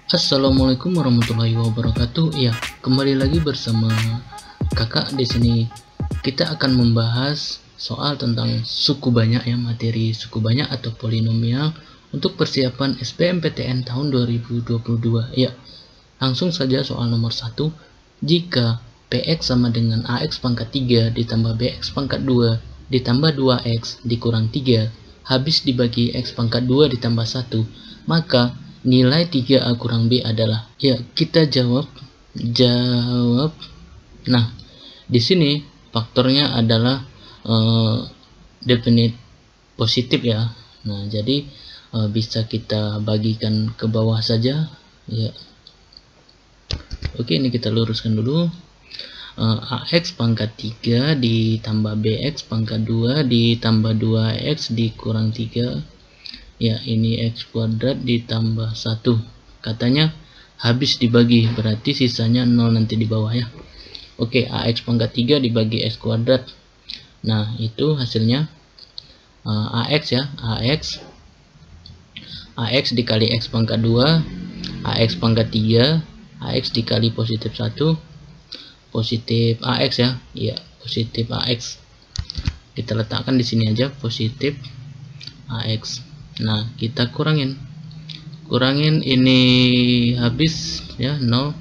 Assalamualaikum warahmatullahi wabarakatuh. Ya, kembali lagi bersama kakak di sini. Kita akan membahas soal tentang suku banyak ya, materi suku banyak atau polinomial untuk persiapan SBMPTN tahun 2022. Ya, langsung saja soal nomor 1. Jika PX sama dengan AX pangkat 3 ditambah BX pangkat 2 ditambah 2X dikurang 3 habis dibagi X pangkat 2 ditambah 1, maka nilai 3A kurang B adalah. Ya, kita jawab. Nah, di sini faktornya adalah definite positif ya. Nah, jadi bisa kita bagikan ke bawah saja ya. Oke, ini kita luruskan dulu. AX pangkat 3 ditambah BX pangkat 2 ditambah 2X dikurang 3. Ya, ini X kuadrat ditambah 1. Katanya habis dibagi, berarti sisanya 0 nanti di bawah ya. Oke, AX pangkat 3 dibagi X kuadrat. Nah, itu hasilnya AX ya. AX dikali X pangkat 2, AX pangkat 3, AX dikali positif 1, positif AX ya. Iya, positif AX. Kita letakkan di sini aja, positif AX. Nah, kita kurangin ini habis ya, 0.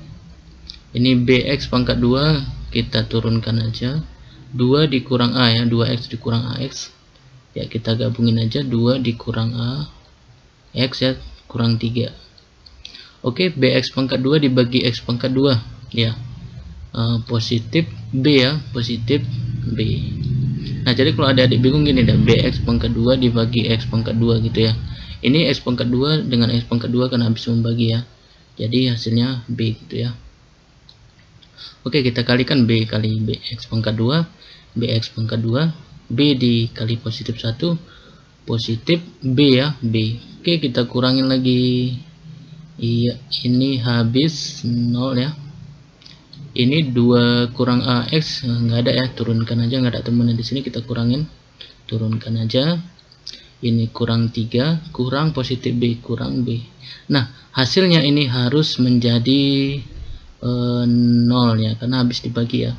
Ini BX pangkat 2 kita turunkan aja, 2 dikurang A ya, 2X dikurang AX ya, kita gabungin aja, 2 dikurang A X ya, kurang 3. Oke, BX pangkat 2 dibagi X pangkat 2 ya, positif B ya, positif B. Nah, jadi kalau adik-adik bingung gini dah, BX pangkat 2 dibagi X pangkat 2 gitu ya. Ini X pangkat 2 dengan X pangkat 2 kan habis membagi ya. Jadi hasilnya B gitu ya. Oke, kita kalikan B kali BX pangkat 2, BX pangkat 2, B dikali positif 1, positif B ya, B. Oke, kita kurangin lagi. Iya, ini habis 0 ya. Ini 2 kurang AX nggak ada ya, turunkan aja, nggak ada temennya di sini, kita kurangin, turunkan aja. Ini kurang 3, kurang positif B, kurang B. Nah, hasilnya ini harus menjadi 0 ya, karena habis dibagi ya.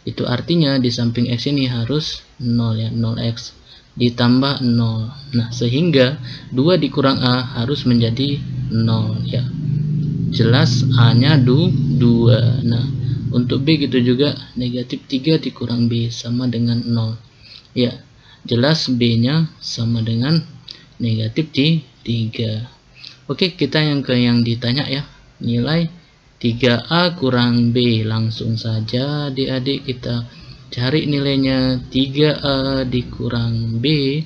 Itu artinya di samping X ini harus 0 ya, 0X ditambah 0. Nah, sehingga 2 dikurang A harus menjadi 0 ya. Jelas A nya 2. Nah, untuk B gitu juga, negatif 3 dikurang B sama dengan 0 ya, jelas B nya sama dengan negatif 3. Oke, kita yang ditanya ya, nilai 3A kurang B. Langsung saja adik-adik kita cari nilainya. 3A dikurang B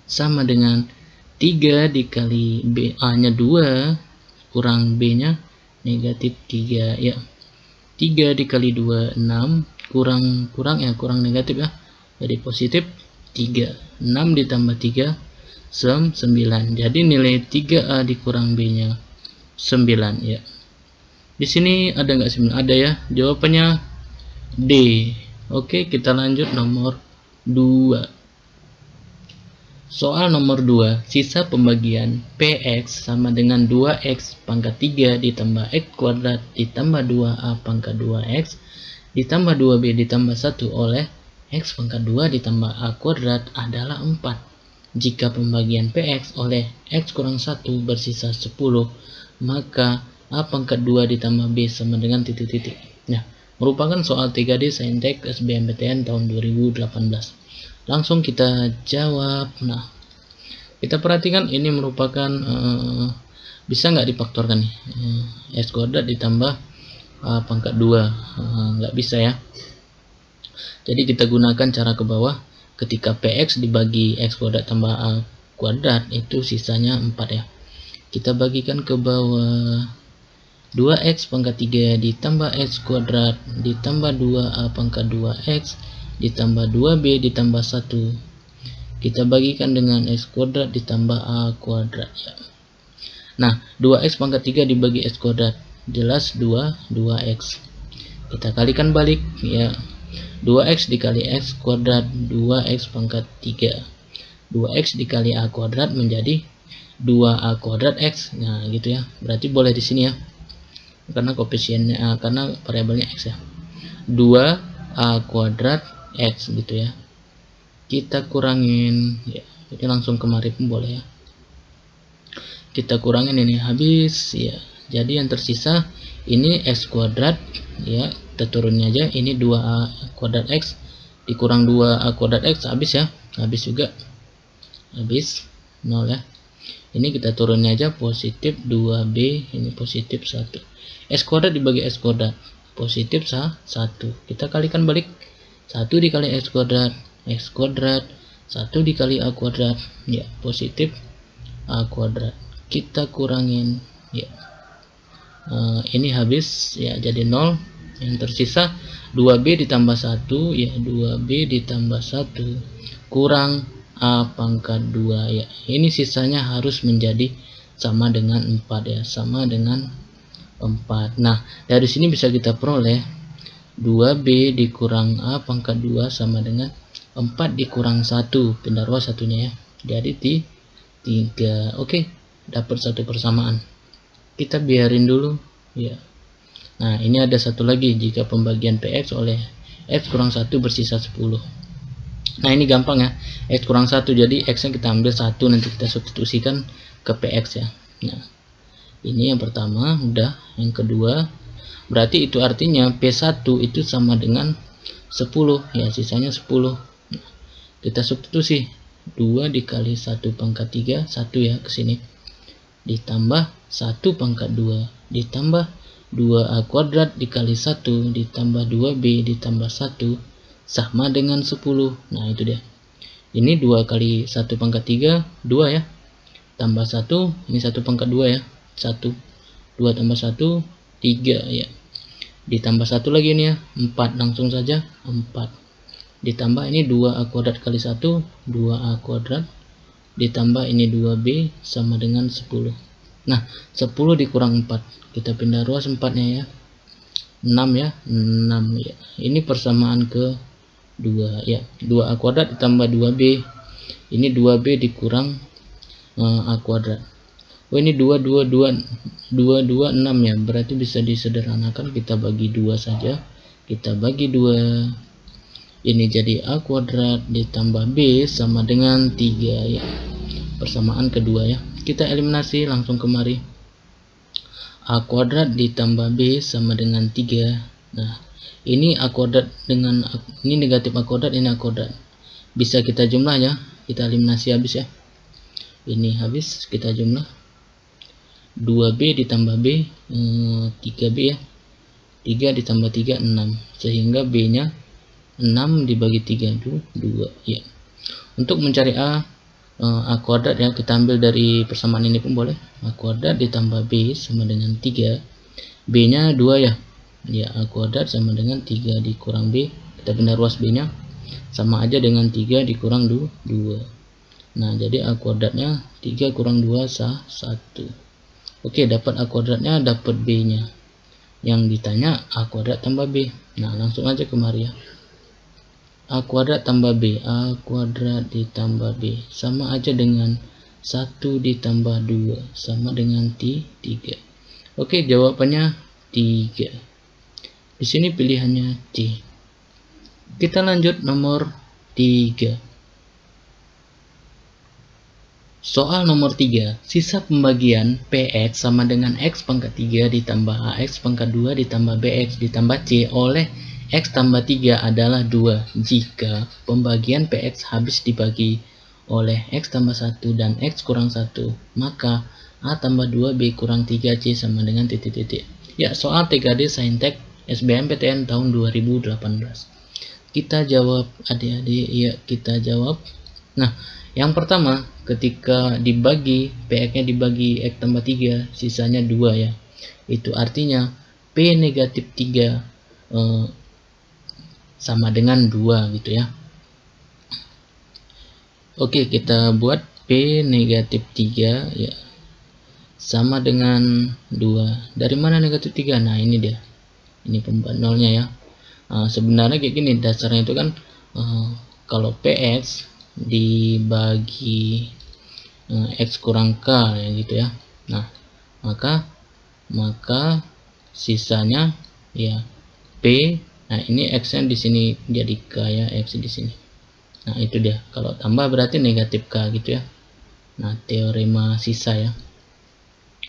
sama dengan 3 dikali B, A nya 2 kurang B nya negatif 3 ya. 3 dikali 2 6, kurang negatif ya, jadi positif 3. 6 ditambah 3 9. Jadi nilai 3A dikurang B nya 9 ya. Di sini ada nggak 9? Ada ya, jawabannya D. Oke, kita lanjut nomor 2. Soal nomor 2, sisa pembagian PX sama dengan 2X pangkat 3 ditambah X kuadrat ditambah 2A pangkat 2X ditambah 2B ditambah 1 oleh X pangkat 2 ditambah A kuadrat adalah 4. Jika pembagian PX oleh X kurang 1 bersisa 10, maka A pangkat 2 ditambah B sama dengan titik-titik. Nah, merupakan soal 3D Saintek SBMPTN tahun 2018. Langsung kita jawab. Nah, kita perhatikan ini merupakan bisa nggak difaktorkan nih, X kuadrat ditambah A pangkat 2, nggak bisa ya. Jadi kita gunakan cara ke bawah. Ketika PX dibagi X kuadrat tambah A kuadrat, itu sisanya 4 ya. Kita bagikan ke bawah. 2X pangkat 3 ditambah X kuadrat ditambah 2A pangkat 2X ditambah 2B ditambah 1. Kita bagikan dengan X kuadrat ditambah A kuadrat ya. Nah, 2X pangkat 3 dibagi X kuadrat, jelas 2X. Kita kalikan balik ya. 2X dikali X kuadrat, 2X pangkat 3. 2X dikali A kuadrat menjadi 2A kuadrat X. Nah, gitu ya. Berarti boleh di sini ya. karena koefisiennya karena variabelnya x ya. 2a kuadrat x gitu ya. Kita kurangin ya, ini langsung kemari pun boleh ya. Kita kurangin ini habis ya. Jadi yang tersisa ini x kuadrat ya, kita turunin aja, ini 2a kuadrat x dikurang 2a kuadrat x habis ya, habis juga, habis 0 ya. Ini kita turunin aja, positif 2b, ini positif 1. X kuadrat dibagi x kuadrat, positif 1. Kita kalikan balik, 1 dikali x kuadrat 1 dikali a kuadrat ya, positif a kuadrat. Kita kurangin ya, ini habis ya, jadi 0. Yang tersisa 2b ditambah 1 ya, 2b ditambah 1 kurang a pangkat 2 ya. Ini sisanya harus menjadi sama dengan 4 ya, sama dengan 4. Nah, dari sini bisa kita peroleh 2b dikurang a pangkat 2 sama dengan 4 dikurang 1, pindah ruas satunya ya, jadi 3. Oke, dapat satu persamaan. Kita biarin dulu ya. Nah, ini ada satu lagi, jika pembagian px oleh x kurang 1 bersisa 10. Nah, ini gampang ya, x kurang 1, jadi x nya kita ambil 1, nanti kita substitusikan ke px ya. Nah, ini yang pertama udah. Yang kedua, berarti itu artinya p1 itu sama dengan 10 ya, sisanya 10. Nah, kita substitusi 2 dikali 1 pangkat 3, 1 ya ke sini, ditambah 1 pangkat 2 ditambah 2a kuadrat dikali 1 ditambah 2b ditambah 1 sama dengan 10. Nah, itu dia. Ini 2 kali 1 pangkat 3, 2 ya. Tambah 1, ini 1 pangkat 2 ya. 1. 2 tambah 1, 3 ya. Ditambah 1 lagi ini ya, 4, langsung saja 4. Ditambah ini 2a kuadrat kali 1, 2a kuadrat. Ditambah ini 2b sama dengan 10. Nah, 10 dikurang 4. Kita pindah ruas 4-nya ya. 6 ya, 6 ya. Ini persamaan ke 2 ya. 2a kuadrat ditambah 2b. Ini 2b dikurang a kuadrat. Oh, ini 2 6 ya. Berarti bisa disederhanakan, kita bagi 2 saja. Kita bagi 2. Ini jadi a kuadrat ditambah b sama dengan 3 ya. Persamaan kedua ya. Kita eliminasi langsung kemari. A kuadrat ditambah b sama dengan 3. Nah, ini a kuadrat dengan ini negatif a kuadrat, ini a kuadrat. Bisa kita jumlah ya. Kita eliminasi habis ya. Ini habis, kita jumlah. 2b ditambah b 3b ya. 3 ditambah 3 6. Sehingga b-nya 6 dibagi 3 2 ya. Untuk mencari a kuadrat ya, kita ambil dari persamaan ini pun boleh. A kuadrat ditambah b sama dengan 3. B nya 2 ya. Ya, a kuadrat sama dengan 3 dikurang b. Kita pindah ruas b nya. Sama aja dengan 3 dikurang 2. Nah, jadi a kuadratnya 3 kurang 2 1. Oke, dapat a kuadratnya, dapat b nya. Yang ditanya a kuadrat tambah b. Nah, langsung aja kemari ya. A kuadrat tambah b, a kuadrat ditambah b sama aja dengan 1 ditambah 2 sama dengan 3. Oke, jawabannya 3. Di sini pilihannya C. Kita lanjut nomor 3. Soal nomor 3, sisa pembagian px sama dengan x pangkat 3 ditambah ax pangkat 2 ditambah bx ditambah c oleh x tambah 3 adalah 2 jika pembagian px habis dibagi oleh x tambah 1 dan x kurang 1, maka a tambah 2b kurang 3c sama dengan titik-titik. Ya, soal TKD Saintek SBMPTN tahun 2018. Kita jawab adik-adik, ya kita jawab. Nah, yang pertama, ketika dibagi px-nya dibagi x tambah 3, sisanya 2 ya. Itu artinya p negatif 3 sama dengan 2 gitu ya. Oke, kita buat p negatif 3 ya sama dengan 2. Dari mana negatif 3? Nah, ini dia. Ini pembuat nolnya ya. Sebenarnya kayak gini dasarnya itu kan kalau px dibagi x kurang k ya gitu ya. Nah, maka sisanya ya P. Nah ini X nya di sini jadi K ya, X di sini. Nah itu dia, kalau tambah berarti negatif K gitu ya. Nah teorema sisa ya.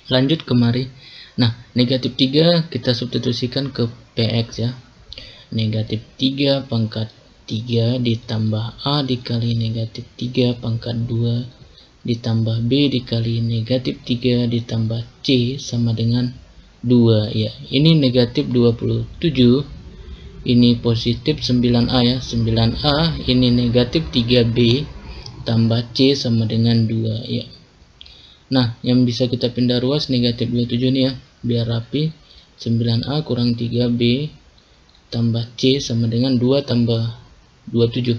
Lanjut kemari. Nah negatif 3 kita substitusikan ke PX ya. Negatif 3 pangkat 3 ditambah A dikali negatif 3 pangkat 2 ditambah B dikali negatif 3 ditambah C sama dengan 2 ya. Ini negatif 27, ini positif 9A ya. 9A ini negatif 3B tambah C sama dengan 2 ya. Nah yang bisa kita pindah ruas negatif 27 nih ya, biar rapi. 9A kurang 3B tambah C sama dengan 2 tambah 27,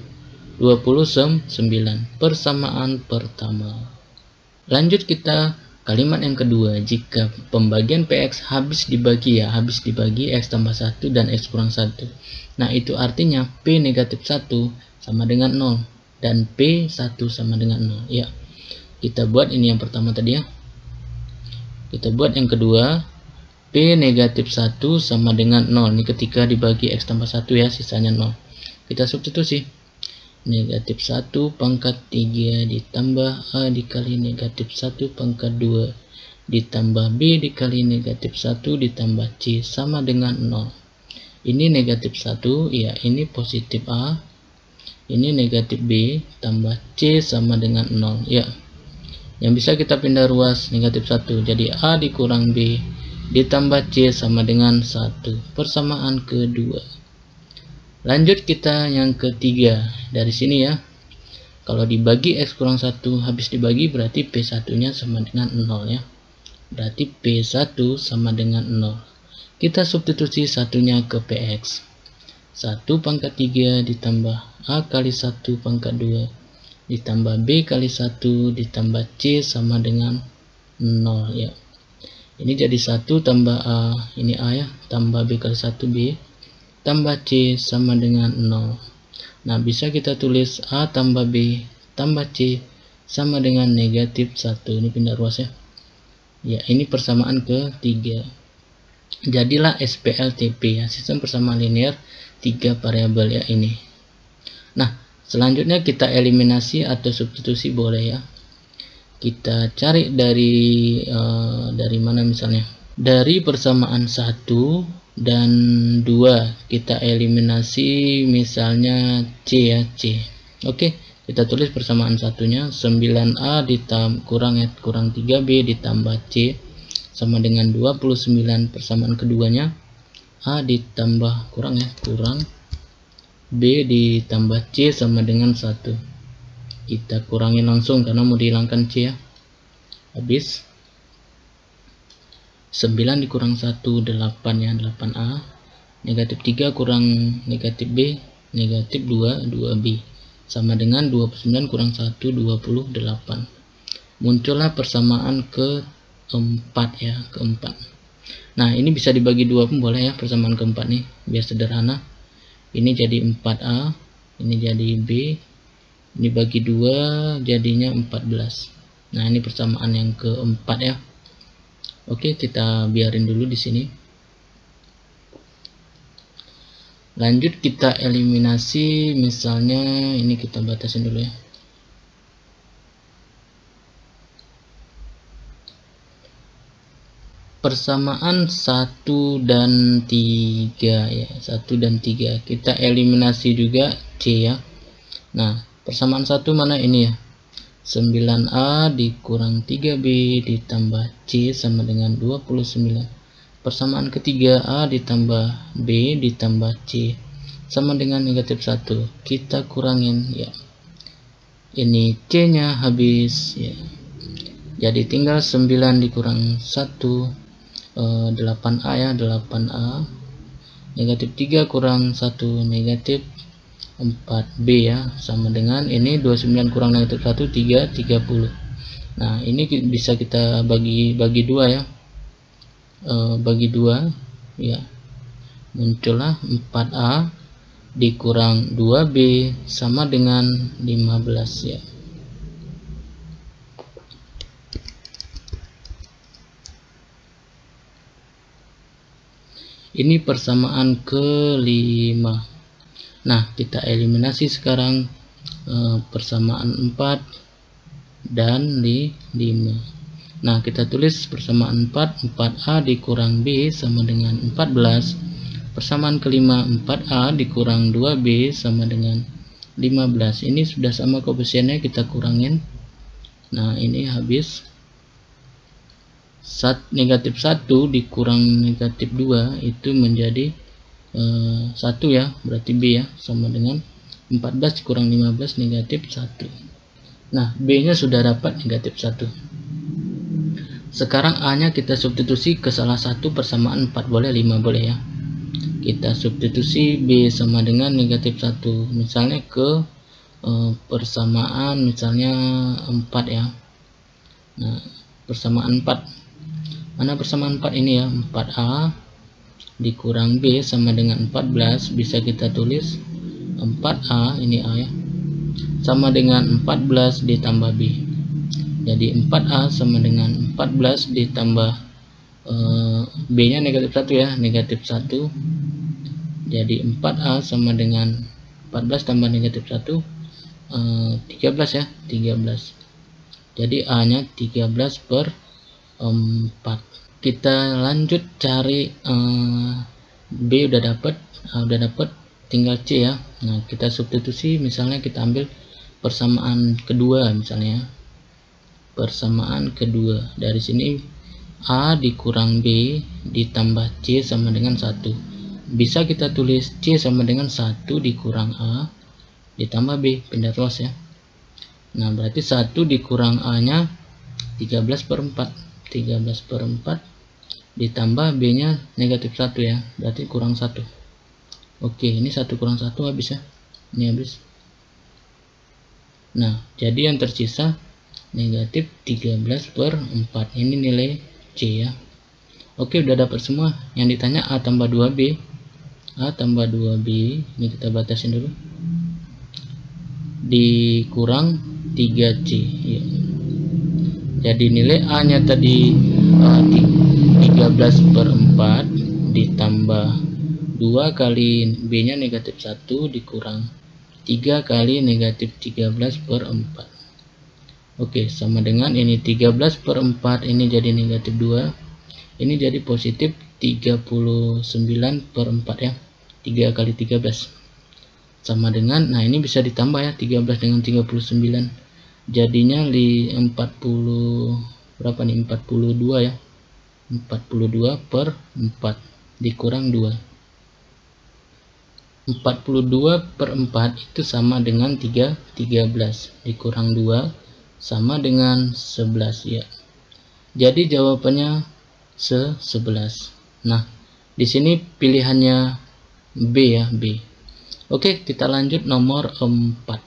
29. Persamaan pertama. Lanjut kita kalimat yang kedua. Jika pembagian PX habis dibagi ya, habis dibagi X tambah 1 dan X kurang 1. Nah itu artinya P negatif 1 sama dengan 0 dan P 1 sama dengan 0 ya. Kita buat ini yang pertama tadi ya. Kita buat yang kedua. P negatif 1 sama dengan 0. Ini ketika dibagi X tambah 1 ya, sisanya 0. Kita substitusi. Negatif 1 pangkat 3 ditambah A dikali negatif 1 pangkat 2 ditambah B dikali negatif 1 ditambah C sama dengan 0. Ini negatif 1 ya, ini positif A. Ini negatif B tambah C sama dengan 0 ya. Yang bisa kita pindah ruas negatif 1. Jadi A dikurang B ditambah C sama dengan 1. Persamaan kedua. Lanjut kita yang ketiga. Dari sini ya, kalau dibagi X kurang 1 habis dibagi berarti P1 nya sama dengan 0 ya. Berarti P1 sama dengan 0. Kita substitusi satunya ke PX. 1 pangkat 3 ditambah A kali 1 pangkat 2 ditambah B kali 1 ditambah C sama dengan 0 ya. Ini jadi 1 tambah A, ini A ya, tambah B kali 1 B, tambah C sama dengan 0. Nah bisa kita tulis A tambah B tambah C sama dengan negatif 1. Ini pindah ruas ya. Ya ini persamaan ketiga. Jadilah SPLTP ya, sistem persamaan linear 3 variabel ya ini. Nah selanjutnya kita eliminasi atau substitusi boleh ya. Kita cari dari mana misalnya, dari persamaan 1 dan 2 kita eliminasi misalnya C ya, C. Oke, kita tulis persamaan satunya 9A kurang 3B ditambah C sama dengan 29. Persamaan keduanya A ditambah kurang B ditambah C sama dengan 1. Kita kurangin langsung karena mau dihilangkan C ya. Habis 9 dikurang 1 8 ya, 8A. Negatif 3 kurang negatif B, negatif 2 2B sama dengan 29 kurang 1 28. Muncullah persamaan keempat ya, keempat. Nah ini bisa dibagi 2 pun boleh ya, persamaan keempat nih biar sederhana. Ini jadi 4A, ini jadi B, ini bagi 2 jadinya 14. Nah ini persamaan yang keempat ya. Oke, kita biarin dulu di sini. Lanjut kita eliminasi, misalnya ini kita batasin dulu ya. Persamaan 1 dan 3 ya, 1 dan 3 kita eliminasi juga C ya. Nah persamaan 1 mana ini ya, 9A dikurang 3B ditambah C sama dengan 29. Persamaan ketiga A ditambah B ditambah C sama dengan negatif 1. Kita kurangin ya, ini C nya habis ya, jadi tinggal 9 dikurang 1 8A ya, 8A. Negatif 3 kurang 1 negatif 4B ya, sama dengan ini 29 kurang negatif 1 30. Nah ini bisa kita bagi 2 ya, bagi 2 ya, muncullah 4A dikurang 2B sama dengan 15 ya. Ini persamaan kelima. Nah, kita eliminasi sekarang persamaan 4 dan 5. Nah, kita tulis persamaan 4a dikurang B sama dengan 14. Persamaan kelima 4a dikurang 2b sama dengan 15. Ini sudah sama koefisiennya, kita kurangin. Nah, ini habis. Negatif 1 dikurang negatif 2 itu menjadi 1 ya, berarti B ya, sama dengan 14 dikurang 15 negatif 1. Nah, B nya sudah dapat negatif 1. Sekarang A nya kita substitusi ke salah satu persamaan 4 boleh, 5 boleh ya. Kita substitusi B sama dengan negatif 1 misalnya ke persamaan misalnya 4 ya. Nah, persamaan 4, mana persamaan 4 ini ya, 4A dikurang B sama dengan 14, bisa kita tulis 4A, ini A ya, sama dengan 14 ditambah B. Jadi 4A sama dengan 14 ditambah B nya negatif 1 ya, negatif 1. Jadi 4A sama dengan 14 tambah negatif 1 13 ya, 13. Jadi A nya 13/4. Kita lanjut cari B udah dapat, tinggal C ya. Nah, kita substitusi, misalnya kita ambil persamaan kedua misalnya. Persamaan kedua, dari sini A dikurang B ditambah C sama dengan 1. Bisa kita tulis C sama dengan 1 dikurang A ditambah B, pindah ruas ya. Nah, berarti 1 dikurang A nya 13/4. 13/4 ditambah B nya negatif 1 ya, berarti kurang 1. Oke, ini 1 kurang 1 habis ya, ini habis. Nah, jadi yang tersisa negatif 13/4, ini nilai C ya. Oke, udah dapat semua. Yang ditanya A tambah 2B, A tambah 2B, ini kita batasin dulu, dikurang 3C ya. Jadi nilai A nya tadi 13/4 ditambah 2 kali B nya negatif 1 dikurang 3 kali negatif 13/4. Oke, sama dengan ini 13/4, ini jadi negatif 2, ini jadi positif 39/4 ya, 3 kali 13 sama dengan, nah ini bisa ditambah ya, 13 dengan 39 jadinya 40 berapa nih, 42 ya, 42/4 dikurang 2. 42/4 itu sama dengan 13 dikurang 2 sama dengan 11 ya. Jadi jawabannya 11. Nah, di sini pilihannya B ya, B. Oke, kita lanjut nomor 4.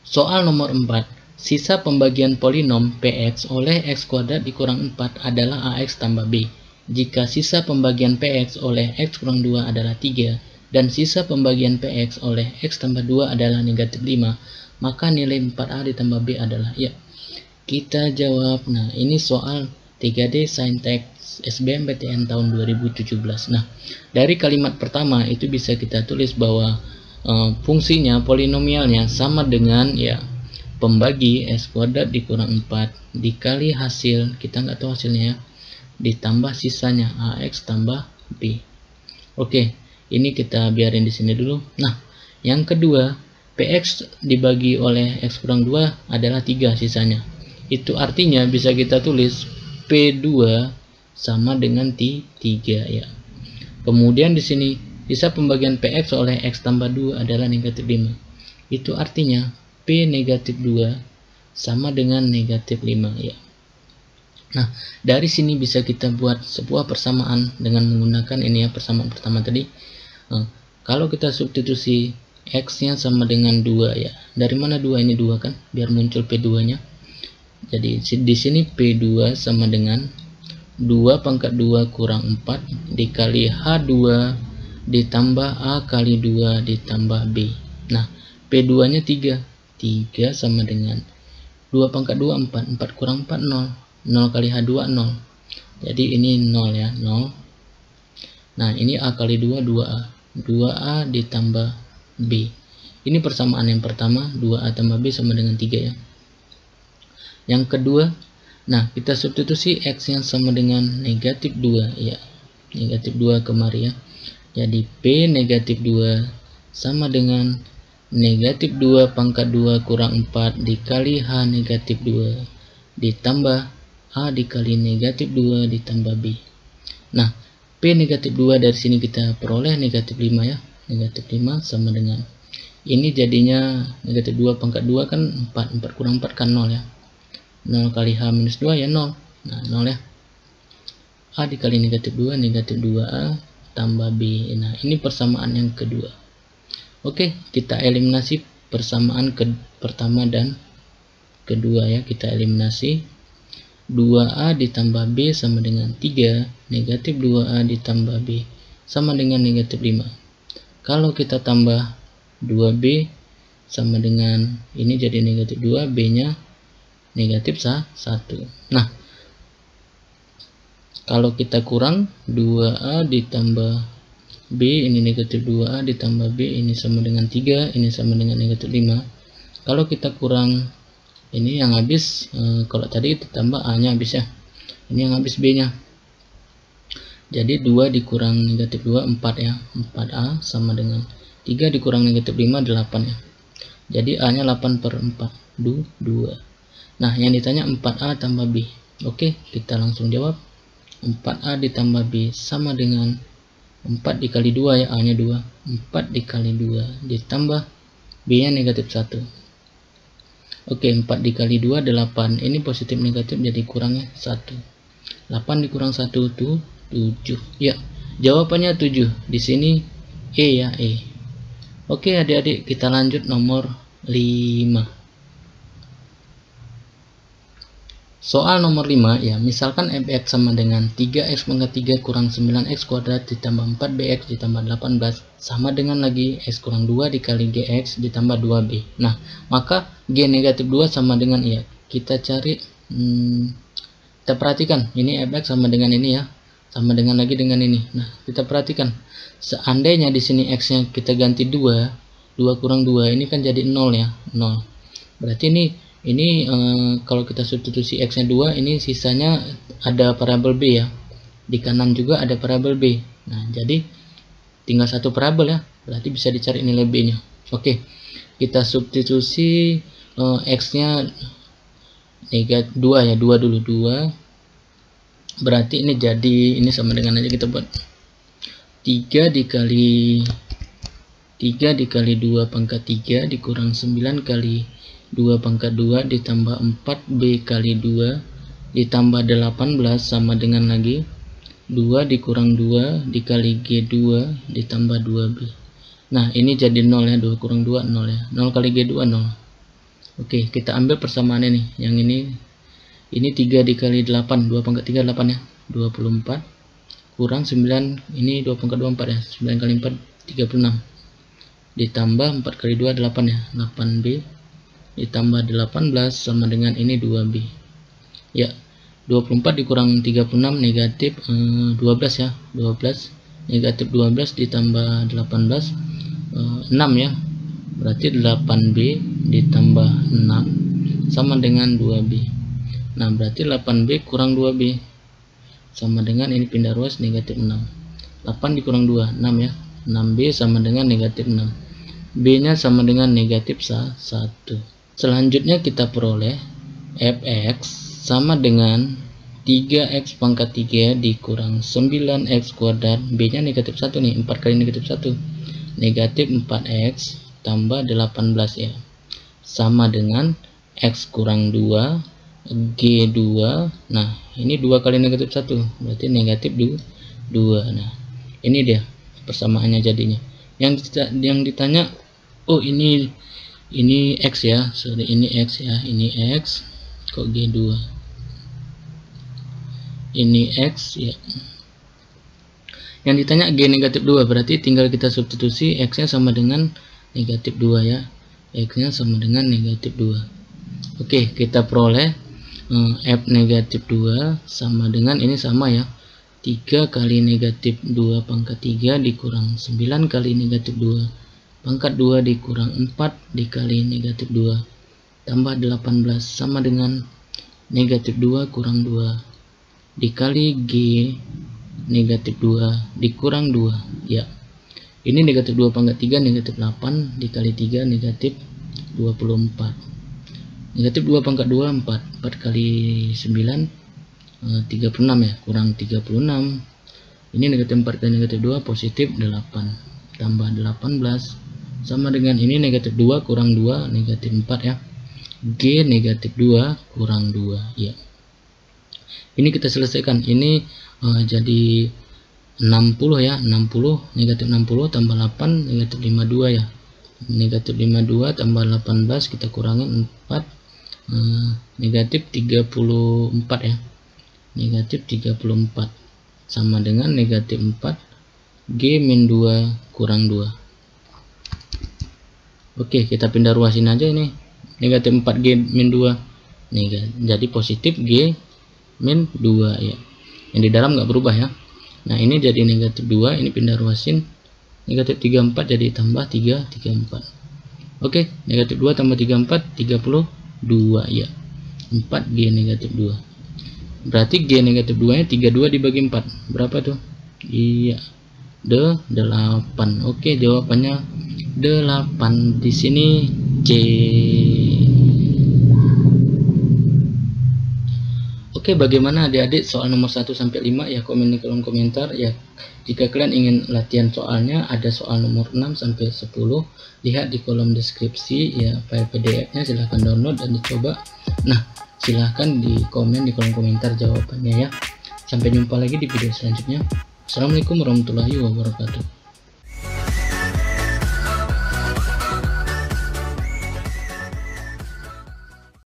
Soal nomor 4. Sisa pembagian polinom Px oleh x kuadrat dikurang 4 adalah Ax tambah B. Jika sisa pembagian Px oleh x kurang 2 adalah 3 dan sisa pembagian Px oleh x tambah 2 adalah negatif 5, maka nilai 4A ditambah B adalah ya. Kita jawab. Nah, ini soal 3D Saintek SBMPTN tahun 2017. Nah, dari kalimat pertama itu bisa kita tulis bahwa fungsinya, polinomialnya sama dengan ya pembagi x kuadrat dikurang 4 dikali hasil, kita nggak tahu hasilnya ya, ditambah sisanya Ax tambah B. Oke, ini kita biarin di sini dulu. Nah, yang kedua, Px dibagi oleh x kurang 2 adalah 3 sisanya. Itu artinya bisa kita tulis P2 sama dengan 3 ya. Kemudian di sini sisa pembagian Px oleh x tambah 2 adalah negatif 5. Itu artinya P negatif 2 sama dengan negatif 5 ya. Nah, dari sini bisa kita buat sebuah persamaan dengan menggunakan ini ya, persamaan pertama tadi. Kalau kita substitusi x nya sama dengan 2 ya. Dari mana 2? Ini 2 kan, biar muncul P2 nya. Jadi di sini P2 sama dengan 2 pangkat 2 kurang 4 dikali H2 ditambah A kali 2 ditambah B. Nah, P2 nya 3 sama dengan 2 pangkat 2 4 kurang 4 0 kali H2 0. Jadi ini 0 ya, 0. Nah, ini A kali 2, 2A. 2A ditambah B. Ini persamaan yang pertama, 2A tambah B sama dengan 3 ya. Yang kedua, nah kita substitusi X yang sama dengan negatif 2 ya. Negatif 2 kemari ya. Jadi P negatif 2 sama dengan negatif 2 pangkat 2 kurang 4 dikali H negatif 2 ditambah A dikali negatif 2 ditambah B. Nah, P negatif 2 dari sini kita peroleh negatif 5 ya. Negatif 5 sama dengan ini jadinya negatif 2 pangkat 2 kan 4. 4 kurang 4 kan 0 ya. 0 kali H minus 2 ya 0. Nah 0 ya. A dikali negatif 2, negatif 2A tambah B. Nah ini persamaan yang kedua. Oke, kita eliminasi persamaan pertama dan kedua ya. Kita eliminasi 2A ditambah B sama dengan 3. Negatif 2A ditambah B sama dengan negatif 5. Kalau kita tambah 2B sama dengan ini jadi negatif 2, B nya negatif 1. Nah, kalau kita kurang 2A ditambah B, ini negatif 2A ditambah B, ini sama dengan 3, ini sama dengan negatif 5. Kalau kita kurang ini yang habis, kalau tadi kita tambah A nya habis ya, ini yang habis B nya. Jadi 2 dikurang negatif 2, 4 ya. 4A sama dengan 3 dikurang negatif 5, 8 ya. Jadi A nya 8 per 4, 2. Nah, yang ditanya 4A tambah B. Oke, kita langsung jawab. 4A ditambah B sama dengan 4 dikali 2 ya, A nya 2. 4 dikali 2 ditambah B nya negatif 1. Oke, 4 dikali 2 8. Ini positif negatif jadi kurangnya 1. 8 dikurang 1 itu 7. Ya, jawabannya 7. Di sini E ya, E. Oke, adik-adik, kita lanjut nomor 5. Soal nomor 5 ya, misalkan fx sama dengan 3x pangkat 3 kurang 9x kuadrat ditambah 4bx ditambah 18 sama dengan lagi x kurang 2 dikali gx ditambah 2b. Nah, maka g negatif 2 sama dengan ya. Kita cari, kita perhatikan ini fx sama dengan ini ya, sama dengan lagi dengan ini. Nah, kita perhatikan seandainya di sini x nya kita ganti 2 kurang 2 ini kan jadi 0 ya, 0. Berarti ini kalau kita substitusi x nya 2, ini sisanya ada parabel b ya, di kanan juga ada parabel b. Nah, jadi tinggal satu parabel ya, berarti bisa dicari nilai b nya. Oke, kita substitusi x nya negatif 2 ya, 2 dulu, 2 berarti ini jadi, ini sama dengan aja kita buat 3 dikali 2 pangkat 3 dikurang 9 kali 2 pangkat 2 ditambah 4b kali 2 ditambah 18 sama dengan lagi 2 dikurang 2 dikali g2 ditambah 2b. Nah, ini jadi 0 ya, 2 kurang 2 0 ya, 0 kali g2 0. Oke, kita ambil persamaan ini, yang ini 3 dikali 8, 2 pangkat 3 8 ya, 24 kurang 9, ini 2 pangkat 2 4 ya, 9 kali 4 36 ditambah 4 kali 2 8 ya, 8b ditambah 18 sama dengan ini 2b ya. 24 dikurang 36 negatif 12 ya, 12 negatif 12 ditambah 18 6 ya, berarti 8b ditambah 6 sama dengan 2b. Nah, berarti 8b kurang 2b sama dengan ini pindah ruas negatif 6. 8 dikurang 2 6 ya, 6b sama dengan negatif 6, b nya sama dengan negatif 1. Selanjutnya kita peroleh fx sama dengan 3x pangkat 3 dikurang 9x kuadrat, b nya negatif 1 nih, 4 kali negatif 1 negatif 4x tambah 18 ya, sama dengan x kurang 2 g2. Nah, ini 2 kali negatif 1 berarti negatif 2. Nah, ini dia persamaannya jadinya. Yang ditanya, oh ini x ya, sorry, ini x ya, ini x, kok g2, ini x ya. Yang ditanya g negatif 2, berarti tinggal kita substitusi x nya sama dengan negatif 2 ya, x nya sama dengan negatif 2. Oke, kita peroleh F negatif 2 sama dengan, ini sama ya, 3 kali negatif 2 pangkat 3 dikurang 9 kali negatif 2 pangkat 2 dikurang 4 dikali negatif 2 tambah 18 sama dengan negatif 2 kurang 2 dikali G negatif 2 dikurang 2 ya. Ini negatif 2 pangkat 3 negatif 8 dikali 3 negatif 24. Negatif 2 pangkat 2 4 kali 9 36 ya, kurang 36. Ini negatif 4 kali negatif 2 positif 8 tambah 18 sama dengan ini negatif 2 kurang 2 negatif 4 ya. G negatif 2 kurang 2 ya. Ini kita selesaikan, ini jadi 60 ya, 60 negatif 60 tambah 8 negatif 52 ya. Negatif 52 tambah 18 kita kurangin 4 negatif 34 ya, negatif 34 sama dengan negatif 4 G min 2 kurang 2. Oke, kita pindah ruasin aja ini, negatif 4 G min 2 jadi positif G min 2 ya, yang di dalam nggak berubah ya. Nah ini jadi negatif 2, ini pindah ruasin, negatif 34 jadi tambah 3 34. Oke, negatif 2 tambah 34 32 ya, 4 G negatif 2. Berarti G negatif 2 nya 32 dibagi 4 berapa tuh? Iya, 8. Oke, jawabannya 8. Di sini C. Oke, bagaimana adik-adik soal nomor 1 sampai 5 ya, komen di kolom komentar ya. Jika kalian ingin latihan soalnya, ada soal nomor 6 sampai 10, lihat di kolom deskripsi ya, file PDF-nya silahkan download dan dicoba. Nah, silahkan di komen di kolom komentar jawabannya ya. Sampai jumpa lagi di video selanjutnya. Assalamualaikum warahmatullahi wabarakatuh.